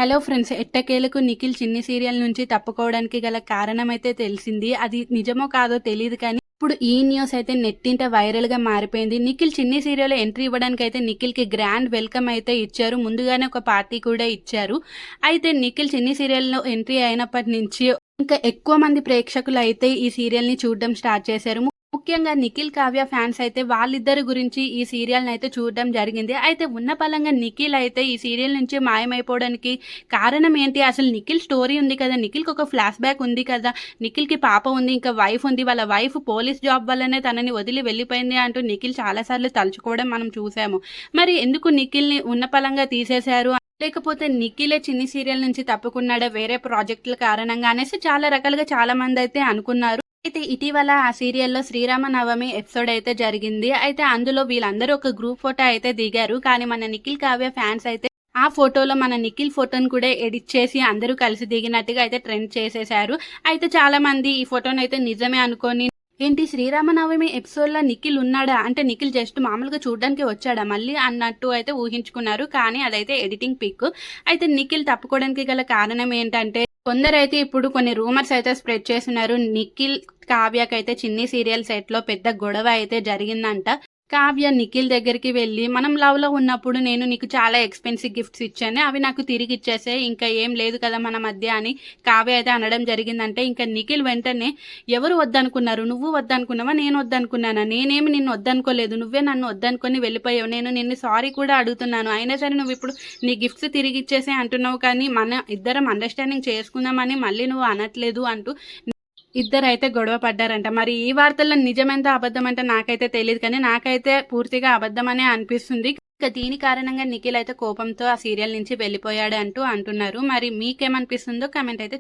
Hello friends, ఎట్టకేలకు నిఖిల్ చిన్ని serial నుంచి తప్పుకోవడానికి గల కారణమైతే తెలిసింది. అది నిజమో కాదో తెలియదు కానీ ఇప్పుడు ఈ న్యూస్ అయితే నెట్టింట వైరల్గా మారిపోయింది. నిఖిల్ చిన్ని సీరియల్ ఎంట్రీ ఇవ్వడానికి అయితే నిఖిల్కి గ్రాండ్ వెల్కమ్ అయితే ఇచ్చారు. ముందుగానే ఒక పార్టీ కూడా ఇచ్చారు. అయితే నిఖిల్ చిన్ని సీరియల్లో ఎంట్రీ అయినప్పటి నుంచి ఇంకా ఎక్కువ మంది ప్రేక్షకులు అయితే ఈ సీరియల్ని చూడడం స్టార్ట్ చేశారు. ముఖ్యంగా నిఖిల్ కావ్య ఫ్యాన్స్ అయితే వాళ్ళిద్దరి గురించి ఈ సీరియల్ని అయితే చూడడం జరిగింది. అయితే ఉన్న పలంగా నిఖిల్ అయితే ఈ సీరియల్ నుంచి మాయమైపోవడానికి కారణం ఏంటి, అసలు నిఖిల్ స్టోరీ ఉంది కదా, నిఖిల్కి ఒక ఫ్లాష్ బ్యాక్ ఉంది కదా, నిఖిల్కి పాప ఉంది, ఇంకా వైఫ్ ఉంది, వాళ్ళ వైఫ్ పోలీస్ జాబ్ వల్లనే తనని వదిలి వెళ్ళిపోయింది అంటూ నిఖిల్ చాలాసార్లు తలుచుకోవడం మనం చూసాము. మరి ఎందుకు నిఖిల్ని ఉన్న పలంగా తీసేశారు, లేకపోతే నిఖిలే చిన్ని సీరియల్ నుంచి తప్పుకున్నాడా వేరే ప్రాజెక్టుల కారణంగా అనేసి చాలా రకాలుగా చాలా మంది అయితే అనుకున్నారు. అయితే ఇటీవల ఆ సీరియల్లో శ్రీరామనవమి ఎపిసోడ్ అయితే జరిగింది. అయితే అందులో వీళ్ళందరూ ఒక గ్రూప్ ఫోటో అయితే దిగారు. కానీ మన నిఖిల్ కావ్య ఫ్యాన్స్ అయితే ఆ ఫోటోలో మన నిఖిల్ ఫోటోను కూడా ఎడిట్ చేసి అందరూ కలిసి దిగినట్టుగా అయితే ట్రెండ్ చేసేశారు. అయితే చాలా మంది ఈ ఫోటోను అయితే నిజమే అనుకొని, ఏంటి శ్రీరామనవమి ఎపిసోడ్లో నిఖిల్ ఉన్నాడా, అంటే నిఖిల్ జస్ట్ మామూలుగా చూడడానికి వచ్చాడా మళ్ళీ అన్నట్టు అయితే ఊహించుకున్నారు. కానీ అదైతే ఎడిటింగ్ పిక్. అయితే నిఖిల్ తప్పుకోవడానికి గల కారణం ఏంటంటే, కొందరైతే ఇప్పుడు కొన్ని రూమర్స్ అయితే స్ప్రెడ్ చేస్తున్నారు. నిఖిల్ కావ్యకైతే చిన్ని సీరియల్ సెట్లో పెద్ద గొడవ అయితే జరిగిందంట. కావ్య నిఖిల్ దగ్గరికి వెళ్ళి, మనం లవ్లో ఉన్నప్పుడు నేను నీకు చాలా ఎక్స్పెన్సివ్ గిఫ్ట్స్ ఇచ్చాను, అవి నాకు తిరిగి ఇచ్చేసే, ఇంకా ఏం లేదు కదా మన మధ్య అని కావ్య అయితే అనడం జరిగిందంటే, ఇంకా నిఖిల్ వెంటనే ఎవరు వద్దనుకున్నారు, నువ్వు వద్దనుకున్నావా, నేను వద్దనుకున్నానా, నేనేమి నిన్ను వద్దనుకోలేదు, నువ్వే నన్ను వద్దనుకొని వెళ్ళిపోయావు, నేను నిన్ను సారీ కూడా అడుగుతున్నాను, అయినా సరే నువ్వు ఇప్పుడు నీ గిఫ్ట్స్ తిరిగి ఇచ్చేసే అంటున్నావు, కానీ మన ఇద్దరం అండర్స్టాండింగ్ చేసుకుందామని మళ్ళీ నువ్వు అనట్లేదు అంటూ ఇద్దరైతే గొడవ పడ్డారంట. మరి ఈ వార్తల్లో నిజమెంత అబద్ధం అంటే నాకైతే తెలియదు, కానీ నాకైతే పూర్తిగా అబద్ధమనే అనిపిస్తుంది. ఇక దీని కారణంగా నిఖిల్ అయితే కోపంతో ఆ సీరియల్ నుంచి వెళ్ళిపోయాడు అంటూ అంటున్నారు. మరి మీకేమనిపిస్తుందో కామెంట్ అయితే